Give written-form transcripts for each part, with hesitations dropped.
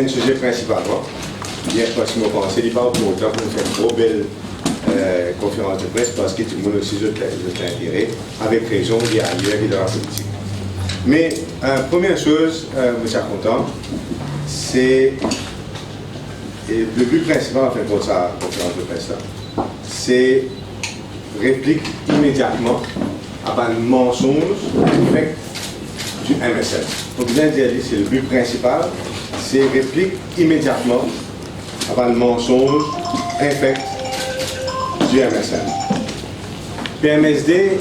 un sujet principalement. Hier, parce que je pensais, il n'est pas pour autant pour faire une trop belle conférence de presse parce que tout le monde aussi de l'intérêt, avec raison, il y a ailleurs et dans la politique. Mais première chose, je suis content, c'est le but principal en fait pour sa conférence de presse là, c'est réplique immédiatement à un mensonge direct du MSN. Donc bien dire, c'est le but principal, c'est réplique immédiatement à un mensonge infect du MSN. PMSD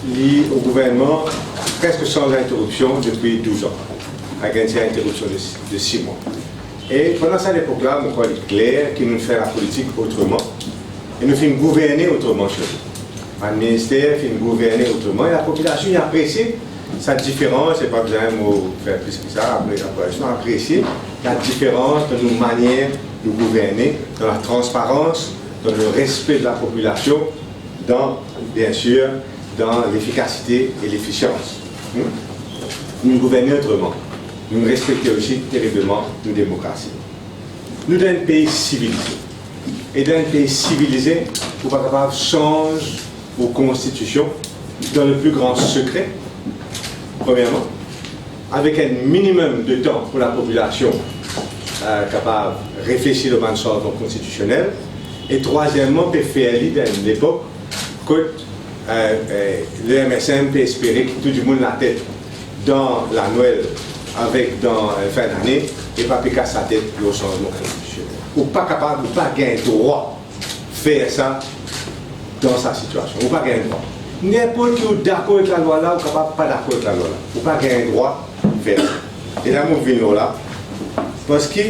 lié au gouvernement presque sans interruption depuis 12 ans, avec une interruption de 6 mois. Et pendant cette époque-là, on croit clair qu'il nous fait la politique autrement et nous faisons gouverner autrement chez nous. Le ministère fait gouverner autrement et la population apprécie cette différence, et pas besoin de faire plus que ça, après la population apprécie la différence de nos manières de gouverner, dans la transparence, dans le respect de la population, dans, bien sûr, dans l'efficacité et l'efficience. Nous gouvernons autrement. Nous respectons aussi terriblement nos démocraties. Nous sommes un pays civilisé. Et dans un pays civilisé, vous n'êtes pas capable de changer vos constitutions dans le plus grand secret, premièrement, avec un minimum de temps pour la population capable de réfléchir au bon changement constitutionnel, et troisièmement, peut faire dans l'époque que le MSM peut espérer que tout le monde la tête dans la Noël avec dans la fin d'année et pas piquer sa tête au changement constitutionnel. Ou pas capable, ou pas gagner droit faire ça dans sa situation. Ou pas gagner droit. N'importe qui est d'accord avec la loi là, ou capable pas d'accord avec la loi là. Ou pas gagner droit faire ça. Et là, nous venons là, parce que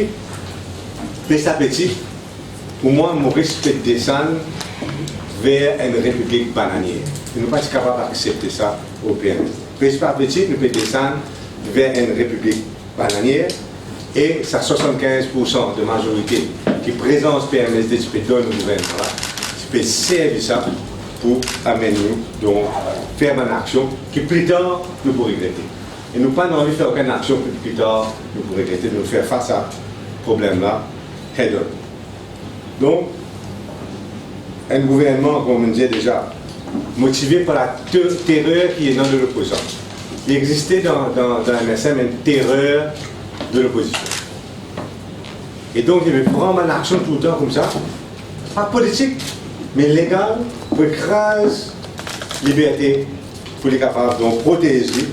petit à petit, pour moi, je risque de descendre vers une république bananière. Nous ne sommes pas capables d'accepter ça au PMS. Petit à petit, nous pouvons descendre vers une république bananière et ça 75% de majorité qui présente PMSD, tu peux donner au gouvernement là, tu peux servir ça pour amener nous, donc faire une action qui plus tard nous pourrons regretter. Et nous n'avons pas envie de faire aucune action plus tard nous pourrons regretter, de nous faire face à ce problème-là head-on. Donc, un gouvernement, comme on disait déjà, motivé par la terreur qui est dans l'opposition. Il existait dans MSM une terreur de l'opposition. Et donc, il veut prendre une action tout le temps comme ça, pas politique, mais légale, pour écraser la liberté, pour les capables de protéger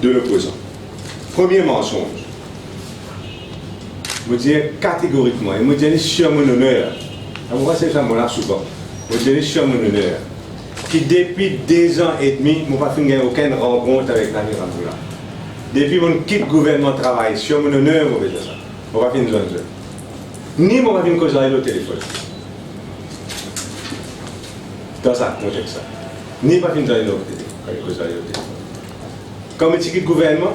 de l'opposant. Premier mensonge. Je dis catégoriquement, et je dis sur mon honneur, on va c'est ça là souvent, je dis sur mon honneur, qui depuis 2 ans et demi, je n'ai pas fait aucune rencontre avec Nani Ramboula. Depuis mon quitte gouvernement travail, sur mon honneur, je vais dire ça. Je ne vais pas faire une zone. Ni je ne vais pas faire une cause au téléphone. Dans ça, je ça. Ni je ne vais pas faire une zone au téléphone. Comme je quitte gouvernement,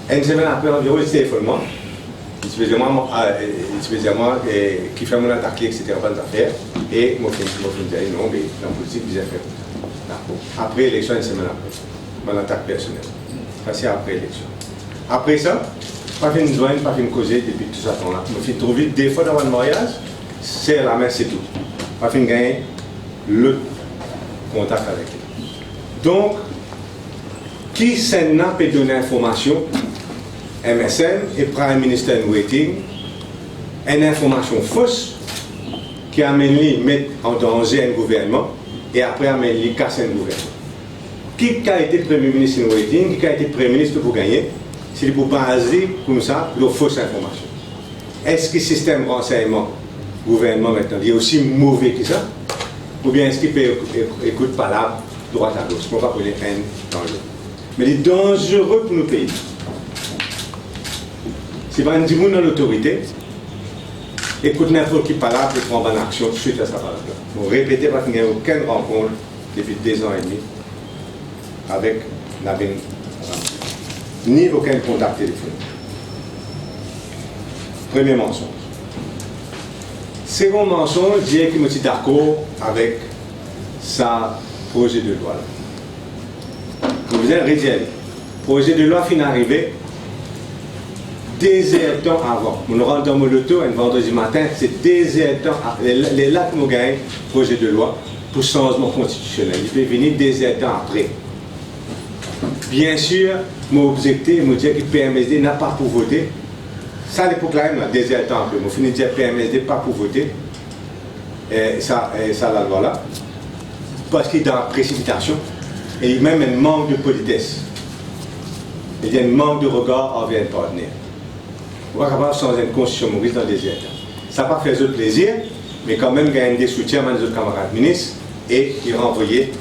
une semaine après, environ, je téléphone moi. Spécialement qui fait mon attaque, etc. affaires. Et je me dis non, mais la politique, bien fait. Après l'élection, une semaine après, mon attaque personnelle. Ça, c'est après l'élection. Après ça, pas fait une joindre, pas fait une causer depuis tout ça temps-là. Je me fais trop vite, des fois dans le mariage, c'est la main, c'est tout. Pas fait gagner le contact avec elle. Donc, qui s'en peut donner information? MSN et Prime Minister in Waiting, une information fausse qui amène les mettre en danger un gouvernement et après amène les casser un gouvernement. Qui a été Premier ministre in Waiting, qui a été Premier ministre pour gagner, c'est pour baser comme ça de fausses informations. Est-ce que le système de renseignement gouvernement maintenant est aussi mauvais que ça? Ou bien est-ce qu'il peut écouter par là, droite à gauche? On ne va pas pour les haines dangereux. Mais il est dangereux pour nos pays. Si vous avez dans l'autorité, écoute n'importe qui parle pour prendre une action suite à sa parole. Vous répétez parce qu'il n'y a aucune rencontre depuis 2 ans et demi avec Navin, ni aucun contact téléphonique. Premier mensonge. Second mensonge, je dirais que je suis d'accord avec sa projet de loi. Vous avez redire, le projet de loi fin arrivé. désertant avant. On rentre dans mon loto un vendredi matin, c'est désertant. Les lacs nous gagnent, projet de loi pour changement constitutionnel. Il peut venir désertant après. Bien sûr, m'objecter, me dire que PMSD n'a pas pour voter. Ça, l'époque là, il désertant après. Je finis de dire PMSD pas pour voter. Et ça la loi là. Parce qu'il est dans la précipitation. Et même un manque de politesse. Il y a un manque de regard envers un partenaire. On va capable de changer une constitution maurice dans le désert. Ça n'a pas fait de plaisir, mais quand même gagner des soutiens à nos autres camarades ministres et il renvoyé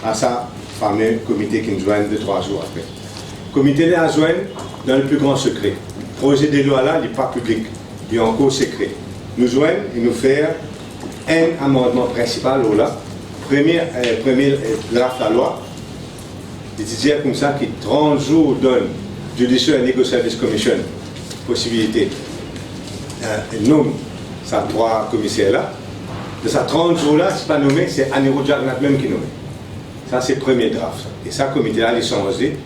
à sa fameux comité qui nous joignent 2-3 jours après. Le comité là joint dans le plus grand secret. Le projet de loi là, il n'est pas public, il est encore secret. Nous joignent et nous faire un amendement principal là. Premier draft de la loi, il dit comme ça que 30 jours donne Judicial and Legal Service Commission possibilité nomme sa 3 commissaires là. De ces 30 jours là, c'est pas nommé, c'est Aniro Jagnat même qui nomme. Ça c'est le premier draft. Et ça, le comité là, il est changé.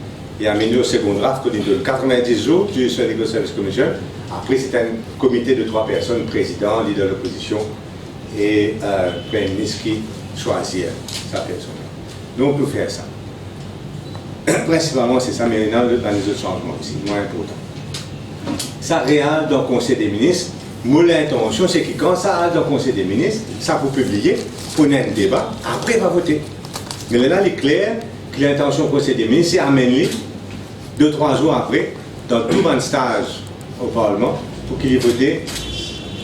Il a amené au second draft, qui donne 90 jours, Judicial and Legal Service Commission. Après, c'est un comité de 3 personnes, président, leader de l'opposition et Premier ministre qui choisir sa personne. Donc, nous faisons ça. Principalement, c'est ça, mais il y a les autres changements aussi, moins important. Ça réel dans le Conseil des ministres. Mon intention, c'est que quand ça arrive dans le Conseil des ministres, ça vous publier, pour un débat, après, il va voter. Mais là, il est clair que l'intention du Conseil des ministres, c'est amener 2-3 jours après, dans tout un stage au Parlement, pour qu'il y ait voté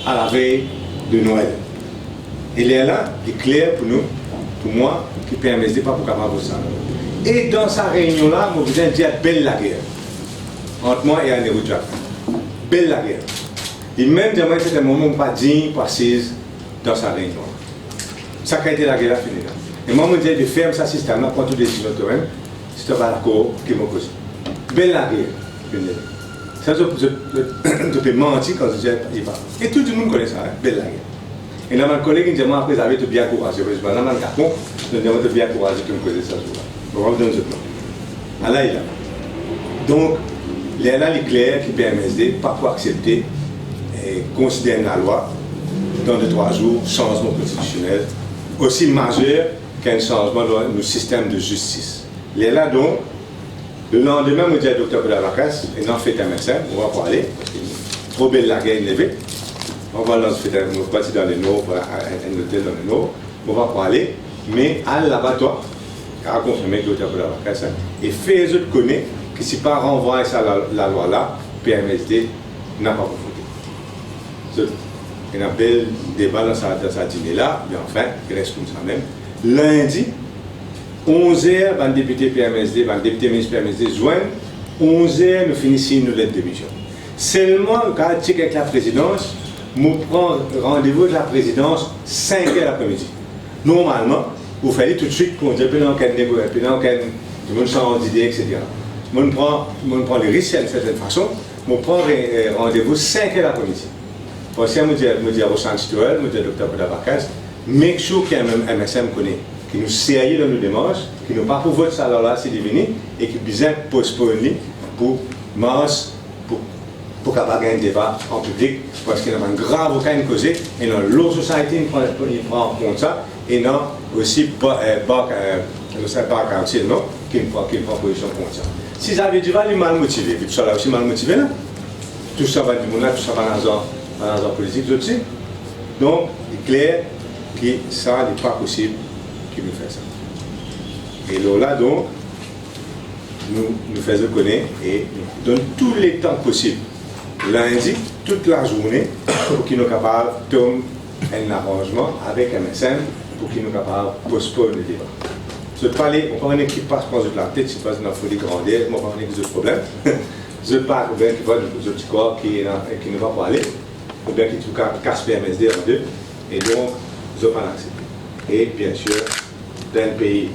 à la veille de Noël. Et là, il est clair pour nous, pour moi, qui permet pas pour capable de ça. Et dans sa réunion-là, je vous ai dit belle la guerre entre moi et Aniro Jack. Belle la guerre. Et même demain, c'est un moment pas digne, pas assise dans sa réunion. Ça a été la guerre finie là. Et moi, je me dis de faire ce système-là, prendre toutes les décisions toi-même, si tu n'as pas d'accord, qui m'a causé. Belle la guerre. Ça, je peux mentir quand je dis il va. Et tout le monde connaît ça, hein? Belle la guerre. Et là, mon collègue, il me dit, après, j'avais été bien courageux. Je me dis, là, mon capon, je me dis, j'avais été bien courageux qui me causait ça. On va vous donner ce plan. Alors, il a. Donc, il y a là les clairs qui permettent pas pour accepter et considérer la loi dans 2-3 jours, changement constitutionnel aussi majeur qu'un changement dans le système de justice. Il y a là donc, le lendemain, je dis à Dr. Boudavakas, et non fait un médecin, on va pas aller, parce que trop belle la guerre levée. On va lancer dans le nord, un hôtel dans le nord, on va pas aller, mais à l'abattoir, à confirmer que Dr. Boudavakas, et fait les autres connaître que si pas renvoyer ça la loi là, PMSD n'a pas voté. Il y a un bel débat dans sa dîner là, mais enfin, il reste comme ça même. Lundi, 11h, le député PMSD, le député ministre PMSD joignent, 11h, nous finissons nos lettres de mission. Seulement, quand je check avec la présidence, nous prenons rendez-vous avec la présidence 5h l'après-midi. Normalement, vous fallait tout de suite pour dire, puis dans quel négociation, puis dans quel. Tout le monde change d'idée, etc. On prend les risques d'une certaine façon, on prend rendez-vous 5h l'après-midi. Parce que je me dis à Rosan Situel, je me dis à Dr. Boudavakas, make sure qu'il y a un MSM connaît, qui nous sérieux dans nos démarches, qui nous pas pour votre salaire là, c'est devenu, et qui besoin postponer pour mars, pour avoir un débat en public, parce qu'il y a un grave cas de causer, et dans l'autre société, il prend en compte ça, et non aussi pas quartier, non, qui prend position contre ça. Si ça veut dire qu'il est mal motivé, puis tout ça là aussi mal motivé là, tout ça va du monde là, tout ça va dans la politique aussi. Donc, il est clair que ça n'est pas possible qu'il nous fasse ça. Et là, donc, nous faisons connaître et nous donnons tous les temps possibles. Lundi, toute la journée, pour qu'ils soient capables de tomber un arrangement avec MSM pour qu'ils soient capables de postponer le débat. Je parle, on parle qui passe par la tête, c'est pas une folie grandeur, on parle des autres problèmes. Je parle bien qui va des autres corps qui ne va pas aller, ou bien qui casse PMSD en deux, et donc, je parle accepter. Et bien sûr, dans un pays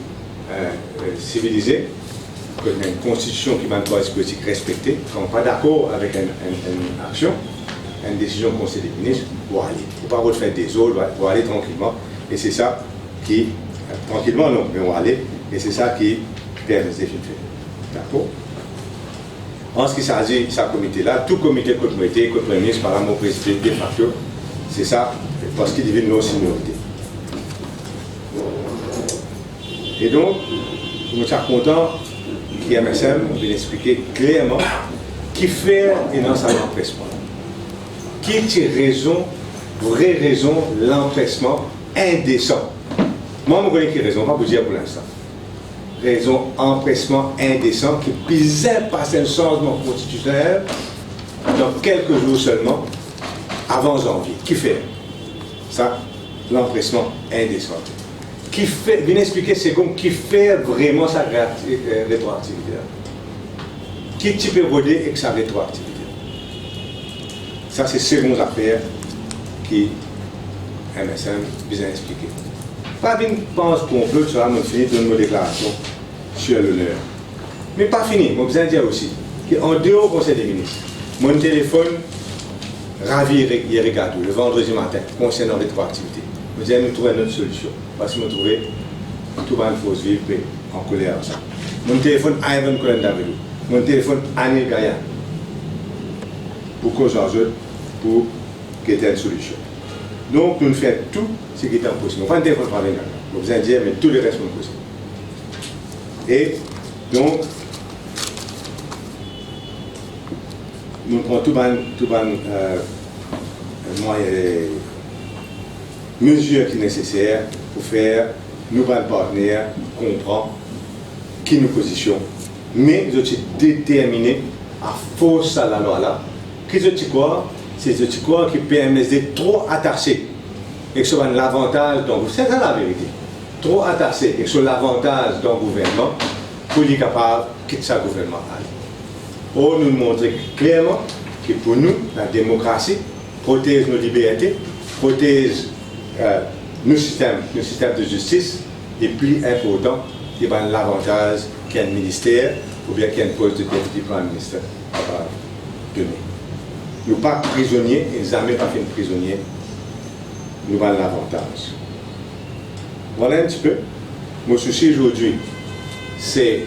civilisé, qu'on a une constitution qui va être politique respectée, qu'on n'est pas d'accord avec une action, une décision du Conseil des ministres, pour aller. Il ne faut pas refaire des autres, pour aller tranquillement. Et c'est ça qui, tranquillement non, mais on va aller, et c'est ça qui permet de faire. D'accord? En ce qui s'agit de ce comité-là, tout comité que vous mettez, que le Premier ministre, par exemple, président de facto, c'est ça, parce qu'il devient nos seniorités. Et donc, nous sommes contents qu'IMSM vienne expliquer clairement qui fait un ensemble d'empressement. Qui est raison, vraie raison, l'empressement indécent. Moi, je connais qui raison, pas vous dire pour l'instant. Raison, empressement indécent qui pisait passer un changement constitutionnel dans quelques jours seulement, avant janvier. Qui fait ça? L'empressement indécent. Qui fait, viens expliquer c'est comme qui fait vraiment sa rétroactivité. Qui type érodé avec sa rétroactivité. Ça, c'est ces bonnes affaires qui MSM vient expliquer. Pas bien pense complot, ça va me finir de nos déclarations sur l'honneur. Mais pas fini, je besoin de dire aussi qu'en dehors du Conseil des ministres, mon téléphone ravi hier le vendredi matin concernant la rétroactivité. Je disais, nous trouvons notre solution. Parce que nous trouvons tout le monde faut vivre en colère. Mon téléphone Ivan Colendavelou, mon téléphone Anil Gayan, pour cause en jeu, pour qu'il y ait une solution. Donc, nous faisons tout ce qui est impossible. Pas un téléphone par les gars, vous besoin de dire, mais tout le reste est possible. Et donc, nous prenons tout mesures qui sont nécessaires pour faire nous partenaires comprendre qui nous position. Mais je suis déterminé à forcer la loi là. Qui je crois, c'est je crois qui permet d'être trop attaché et que ce soit l'avantage donc c'est la vérité. Trop attaché et que ce soit l'avantage d'un gouvernement pour être capable de quitter ce gouvernement. Or nous montrer clairement que pour nous, la démocratie protège nos libertés, protège nos systèmes de justice est plus important que l'avantage qu'un ministère ou bien qu'un poste de député prime ministre va donner. Nous ne sommes pas prisonniers et jamais pas fait prisonniers. Nous avons l'avantage. Voilà un petit peu. Mon souci aujourd'hui, c'est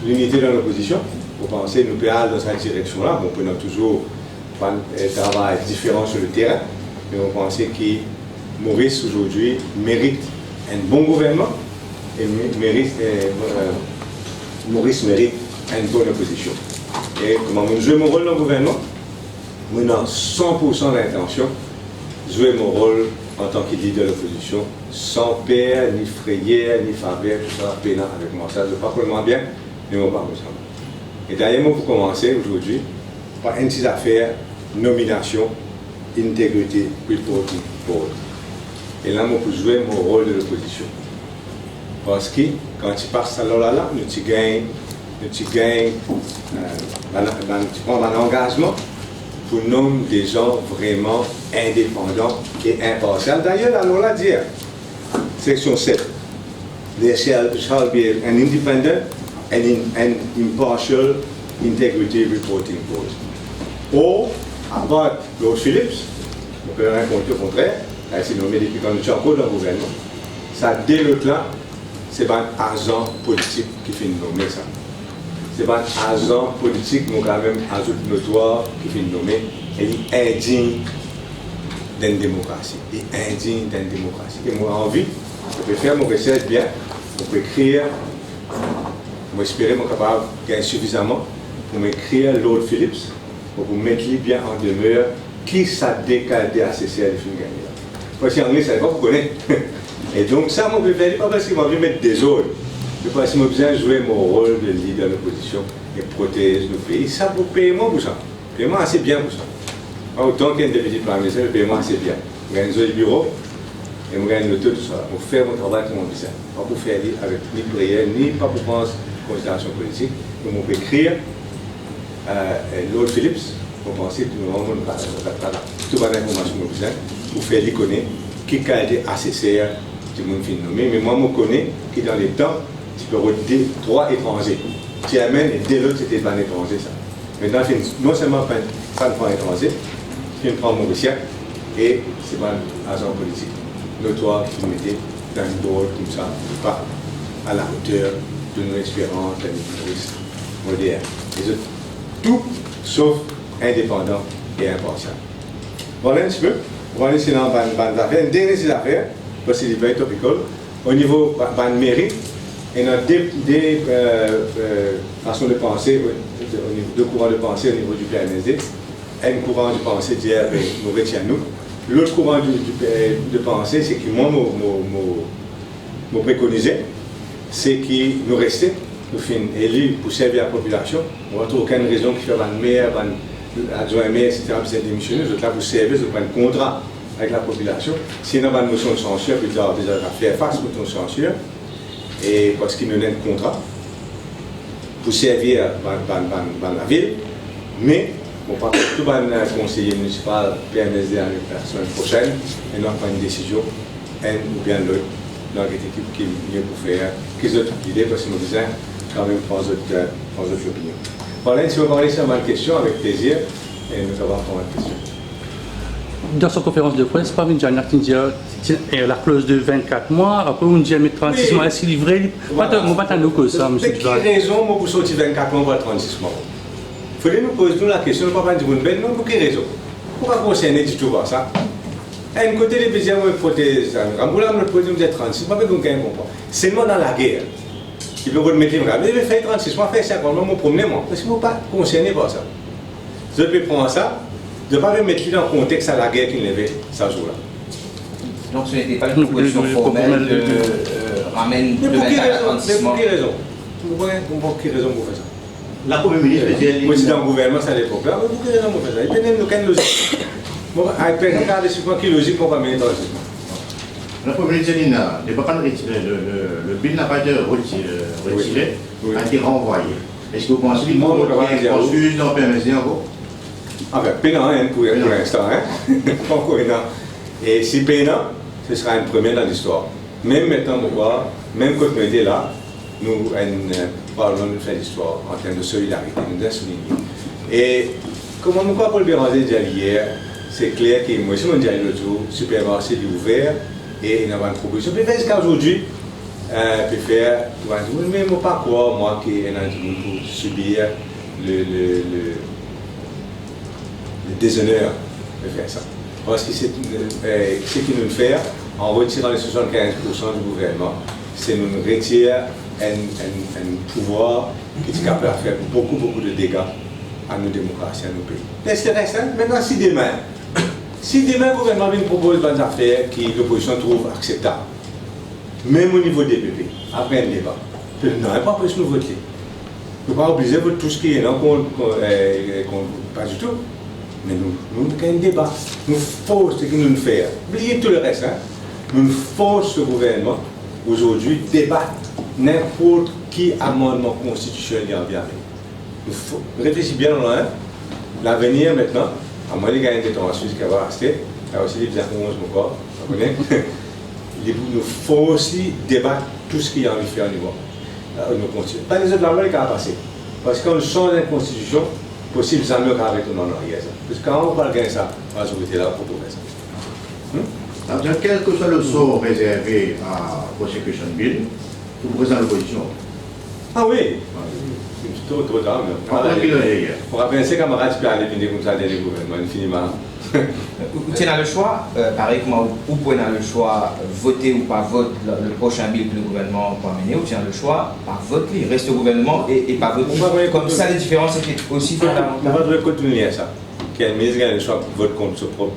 l'unité dans l'opposition. Vous pensez nous peut aller dans cette direction-là. On peut toujours faire un travail différent sur le terrain. Mais on pense que Maurice aujourd'hui mérite un bon gouvernement et Maurice mérite une bonne opposition. Et comment je joue mon rôle dans le gouvernement, moi j'ai 100% d'intention de jouer mon rôle en tant que leader de l'opposition, sans peur, ni frayeur, ni faveur, tout ça, pénal avec moi. Ça, je ne veux pas vraiment bien, mais je ne veux pas besoin. Et d'ailleurs, pour commencer aujourd'hui, par une petite affaire, nomination, intégrité, reporting board. Et là, je peux jouer mon rôle de l'opposition. Parce que quand tu passes à là, tu prends un engagement pour nommer des gens vraiment indépendants et impartials. D'ailleurs, la loi dit, section 7, there shall be an independent and impartial integrity reporting board. Or, à part Lord Phillips, on peut rencontrer au contraire, elle s'est nommée depuis quand nous sommes encore dans le gouvernement. Ça, dès le là, c'est un agent politique qui fait nommer ça. C'est un agent politique, mais quand même agent notoire qui fait nommer. Elle est indigne d'une démocratie. Elle est indigne d'une démocratie. Et moi, envie, je peux faire mon recherche bien, je peux écrire, je espérer être capable de gagner suffisamment pour m'écrire Lord Phillips, pour vous mettre bien en demeure qui ça décale de ACCR de fin gagner. Parce qu'en anglais, ça ne va pas vous connaître. Et donc, ça, moi, je vais faire, pas parce que je vais mettre des ordres, mais parce que je vais jouer mon rôle de leader de l'opposition et protéger le pays. Ça, vous payez moi pour ça. Payez-moi assez bien pour ça. Pas autant qu'un député prime ministre, payez-moi assez bien. Je gagne le bureau et je gagne le tout ça. Pour faire mon travail comme on dit ça. Pas pour faire avec ni prière, ni pas pour penser considération politique. Donc, on peut écrire Lord Phillips, pour penser que nous avons toute l'information que vous avez, pour faire les connaître qui a été ACCR du monde fin nommé. Mais moi, je connais que dans les temps, tu peux avoir 3 étrangers. Tu amènes et dès l'autre, c'était pas un étranger, ça. Maintenant, non seulement pas un étranger, tu prends mon dossier et c'est pas un agent politique notoire qui nous mettait dans une board comme ça, pas à la hauteur de nos espérances, de nos touristes modernes. Les autres tout sauf indépendant et impartial. Voilà un petit peu. Voilà ici dans les affaires. Une dernière affaire, parce que c'est very topical. Au niveau de la mairie, il y a des façons de penser, deux courants de pensée au niveau du PMSD. Un courant de pensée dit nous retenons nous. L'autre courant de pensée, c'est que moi, je préconisé, c'est que nous restons, nous sommes élus pour servir la population. On n'a aucune raison qui fait un maire, un adjoint maire, etc., pour être démissionné. Nous sommes là pour servir, nous avons un contrat avec la population. Si nous avons une motion de censure, puis nous avons déjà faire face à une motion de censure, et parce qu'il nous a un contrat pour servir la ville, mais on parle de tout le conseiller municipal PMSD la semaine prochaine et nous avons une décision, un ou bien l'autre, dans l'équipe qui est mieux pour faire, qu'ils ont l'idée parce que nous disons quand même prendre votre opinion. Voilà, si vous parlez sur ma question, avec plaisir, et nous allons prendre une question. Dans sa conférence de presse, pas une Janak qui dit la clause de 24 mois, après on dit 36 mois, est-ce qu'il est livré? Pas tant que ça, monsieur. Mais quelle raison pour sortir 24 mois pour 36 mois? Il faut nous poser la question, pas dire non, pour quelle raison? Pourquoi concerner du tout ça? Un côté, les besoins de prothèse, un boulot de prothèse, vous êtes 36 mois, mais vous ne comprenez pas. Seulement dans la guerre, il peut vous mettre une grave. Mais je vais faire 36 mois, faire 50 mois, je promener moi. Parce que vous ne pas concerné par ça. Je peux prendre ça, je ne vais pas mettre dans le contexte à la guerre qu'il y avait ce jour-là. Donc ce n'était pas une proposition formelle de ramène de 24 à 36 mois. Mais pour quelle raison? Pour quelle raison vous faites ça? La Première ministre faisait moi, c'est dans le gouvernement, ça à l'époque là. Mais pour quelle raison vous faites ça? Il peut même aucune logique. Bon, après, regardez sur quoi qui est logique, on va mettre dans le système. La Première ministre le bill n'a pas été retiré, a été renvoyé. Est-ce que vous pensez qu'il y a un processus dans le PMSD encore? Ah ben, pénant pour l'instant, hein? Pas encore pénant. Et si pénant, ce sera une première dans l'histoire. Même maintenant, même quand nous étions là, nous parlons de faire l'histoire en termes de solidarité, nous avons souligné. Et comme on croit Paul Béranger dit hier, c'est clair que moi, si on dit l'autre jour, le supermarché est ouvert et il y a une proposition. Peut-être jusqu'à aujourd'hui, peut faire, mais moi pas quoi, moi qui ai un pour subir le déshonneur de faire ça. Parce que ce qu'il nous fait, en retirant les 75% du gouvernement, c'est nous retirer un pouvoir qui est capable de faire beaucoup de dégâts à nos démocraties, à nos pays. Mais c'est resté. Maintenant, si demain le gouvernement vient proposer des affaires que l'opposition trouve acceptables, même au niveau des PP, après un débat, non, pas plus nous voter. Nous ne pouvons pas obliger pour tout ce qui est là, pas du tout. Mais nous avons un débat. Nous forçons ce que nous faisons. Oubliez tout le reste. Hein? Nous forçons le gouvernement aujourd'hui débattre n'importe qui amendement constitutionnel en vient. Réfléchissez bien loin. L'avenir maintenant, à moins de gagner des temps en Suisse qui va rester, il y a aussi les bizarres 11 encore, vous connaissez. Nous faut aussi débattre tout ce qu'il y a envie de faire au niveau. Nous continuons. Pas les autres la loi qui va passer. Parce qu'on change la constitution, possible ça mieux qu'avec nous en arrière. Parce que quand on parle de ça, on va se là pour trouver ça. Alors, quel que soit le sort réservé à Prosecution Bill, vous présentez l'opposition. Ah oui, c'est trop tard. Pour rappeler ces camarades qui peuvent aller venir comme ça dans les gouvernements, infiniment. Vous avez le choix, pareil comment vous pouvez avoir le choix, voter ou pas voter le prochain bill que le gouvernement va mener, ou bien le choix, par vote, il reste au gouvernement et pas voter. Comme ça, les différences étaient aussi fondamentales. On va devoir continuer ça. Qu'il y a une ministre qui a le choix pour voter contre ce propre.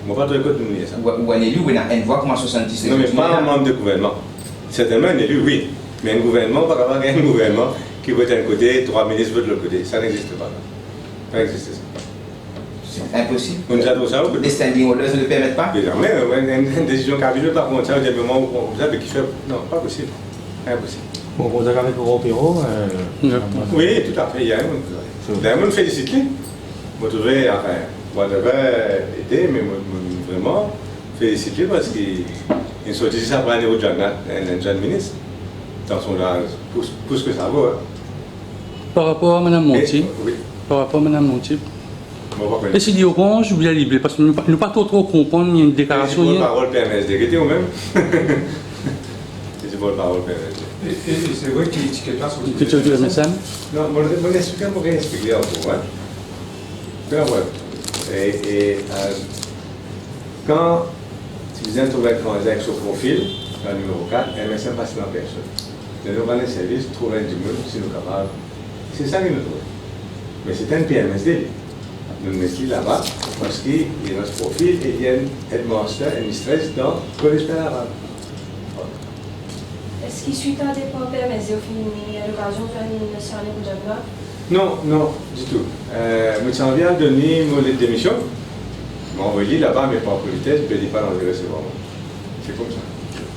On va devoir continuer ça. Ou un élu, ou une voix comme 76. Non, mais pas un membre de gouvernement. Certainement un élu, oui. Mais un gouvernement, pas avoir un gouvernement qui vote d'un côté, 3 ministres votent de l'autre côté. Ça n'existe pas. Ça n'existe pas. C'est impossible. On nous a dit ça. Les standing orders ne le permettent pas. Désormais, une décision cabinet par contre, ça, au dernier moment où vous avez qui fait. Non, pas possible. Impossible. Bon, vous avez avec Européro. Oui, tout à fait. Il y a un. D'ailleurs, je félicite lui. Moi, je devrais, enfin, moi, j'avais été, mais vraiment, félicite lui parce qu'il sortit ça pour aller au jeune ministre. Dans son âge, plus que ça vaut. Par rapport à Mme Monti, oui. Par rapport à Mme Monti, est-ce qu'il dit orange ou bien libre? Parce que nous ne pas trop comprendre, il y a une déclaration. C'est une parole PMSD, qui était au même. C'est une parole PMSD. Et c'est vrai qu'il étiquette pas sur le Culture du MSM. Non, mon expliquer, je vais expliquer un peu. Ben ouais. Quand vous introuvez avec ce profil, le numéro 4, MSM passe dans personne. Nous avons un service, trouver du monde, si nous sommes capables. C'est ça que nous trouvons. Mais c'est un PMSD. Nous le mettons là-bas parce qu'il y a notre profil et il y a un headmaster, un stress dans le collège arabe. Est-ce qu'il suit un dépôt PMSD au final, il y a l'occasion de faire une séance de job là? Non, non, du tout. Je viens de donner mon lettre de démission. Je m'envoie là-bas, mais pas en politesse, je ne dis pas dans le recevoir. C'est comme ça.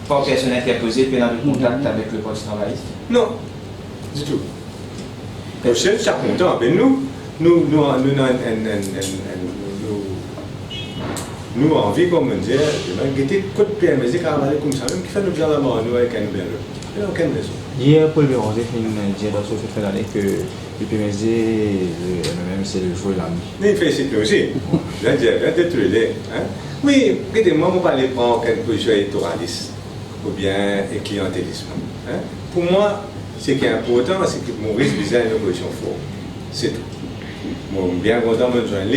Pas personne interposé, pénal de contact avec le poste travailliste? Non, du tout. Nous sommes contents. Nous avons envie, comme on dit, de quitter le code PMSD comme ça, même qui fait le bien là-bas, nous avec un bien. Il n'y a aucune raison. Hier, Paul Béranger fait dire dans ce fait d'année que le PMSD, même c'est le jour et la nuit. Mais il fait c'est aussi. Je veux dire, détruire les. Oui, moi, je ne parle pas d'une position électoraliste ou bien un clientélisme. Pour moi, ce qui est important, c'est que mon risque vise une opposition forte. C'est tout. Moi, je suis bien content de me joindre.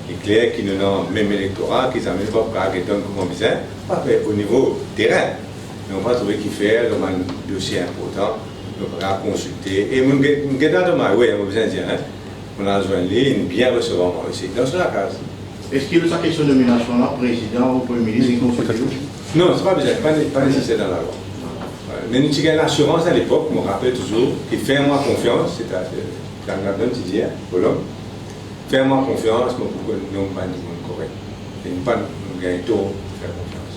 Il est clair qu'ils n'ont même électorat, qu'ils n'ont même pas pour quelqu'un comme bizarre, pas au niveau terrain. Mais on va trouver qu'il fait dans un dossier important, on va consulter. Et mon gars de ma oui, on va besoin de dire, on a joint il bien recevoir moi aussi. Dans la case. Est-ce qu'il y a sa question de nomination là, président ou premier ministre, il consulte? Non, c'est pas besoin, pas nécessaire dans la loi. Mais nous avons une assurance à l'époque, je me rappelle toujours, qu'il fait moi confiance, c'est-à-dire, quand on a donné un petit Colombe, fais-moi confiance, mais pourquoi nous pas du monde correct. Et nous pas nous gagner tôt, faire confiance.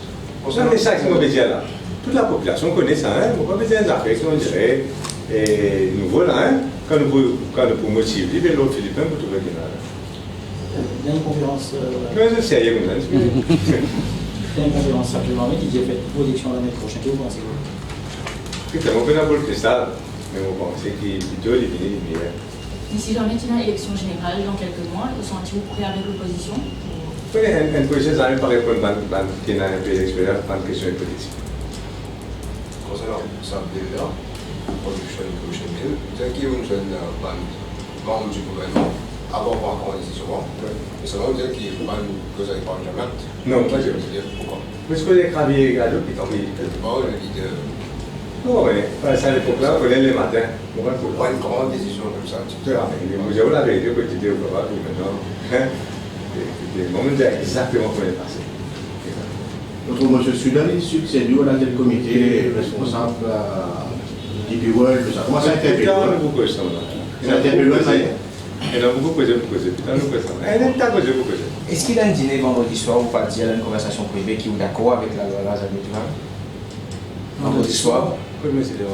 Non, mais ça, c'est mauvais dire là. Toute la population connaît ça, on ne peut pas besoin d'affaires, on dirait. Et nous voilà, quand nous pouvons motiver, l'autre Philippin pour trouver qu'il y a. Il y a une conférence. Mais c'est sérieux, vous il y a une conférence simplement qui dit fait pour l'élection l'année prochaine. Qu'est-ce que vous pensez? Putain, on peut pas le cristal, mais on pense qu'il doit éliminer les meilleurs. Si jamais il y a une élection générale dans quelques mois, sentez-vous prêt avec l'opposition? Oui, une position, ça ne paraît pas qui a un peu d'expérience, pas une question politique. Concernant ça, déjà, production de prochaine ville, c'est qu'il y a une jeune membre du gouvernement, avant voir comment on décision, mais ça va vous dire qu'il y a une cause avec Paul Jamat. Non, pas je veux dire. Pourquoi? Parce que les craviers également, puis tant pis. Bon, le leader. Oui, ça à l'époque-là, on est le matin. Pas une grande décision comme ça. Tu vois, j'ai eu la vérité que tu dis au pouvoir, puis maintenant, les moments exactement comment il est passé. Notre monsieur Soudan, il succède à la tête comité responsable d'IP World, tout ça. Comment ça a été fait? Il y a beaucoup de choses. Il y a beaucoup de choses. Est-ce qu'il a un dîner vendredi soir ou pas dire une conversation privée qui est d'accord avec la loi Zabiouval? Vendredi soir? Comment c'est les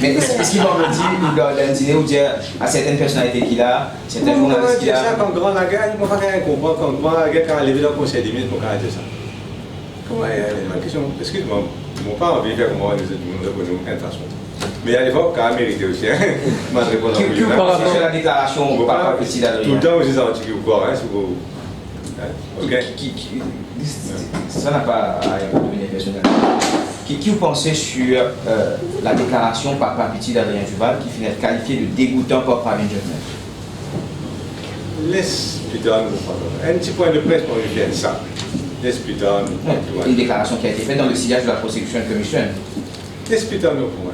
Mais est-ce qu'il vendredi, il doit un dîner ou dire à certaines personnalités qu'il a, certains journalistes qu'il a? Quand grand la guerre, il ne va pas comprendre quand grand la guerre, quand il est dans le conseil des ministres, pour dire ça. Comment il y a une question? Excuse-moi, je n'ai pas envie de faire comme moi, nous avons une façon. Mais à l'époque, quand il mérité aussi, je vais répondre à sur la déclaration, Papa Petit d'Adrien. Tout le temps, je suis anti ou quoi, si vous. Ok. Ça n'a pas à devenir personnel. Qui vous pensez sur la déclaration Papa Petit d'Adrien Duval qui finit qualifié de dégoûtant pour Pravin Jovnel? Laisse plutôt nous un petit point de presse pour lui faire ça. Laisse plutôt nous. Une déclaration qui a été faite dans le sillage de la prosecution commission. Laisse plutôt nous pour moi.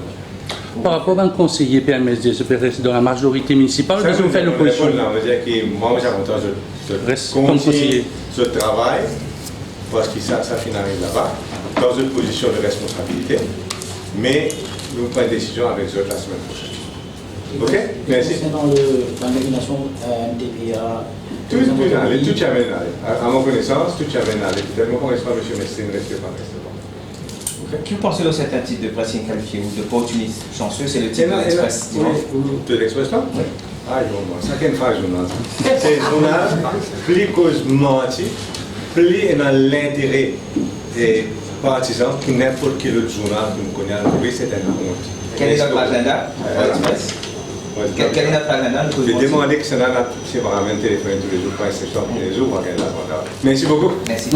Par rapport à un conseiller PMSD, je peux rester dans la majorité municipale, je vais faire l'opposition. On va dire que moi, j'ai content de continuer ce travail, parce que ça finalise là-bas, dans une position de responsabilité, mais nous prenons une décision avec eux la semaine prochaine. Ok? Merci. Concernant la nomination MTPA, tout y amène à mon connaissance, tout y amène à aller. Peut-être qu'on ne reste pas M. Mestine, ne reste pas, reste pas. Que pensez-vous de certains titres de presse inqualifiée ou d'opportunistes chanceux? C'est le titre de l'Express. De l'Express, non? Ah, ça qu'une phrase, journal. C'est un journal plus causément, plus dans l'intérêt des partisans que n'importe quel autre journal que nous connaissons. Oui, c'est un honte. Quel est notre agenda à l'Express? Quel est notre agenda? Je vais demander que ça n'a pas séparément téléphoné tous les jours, pas exception tous les jours, Merci beaucoup. Merci.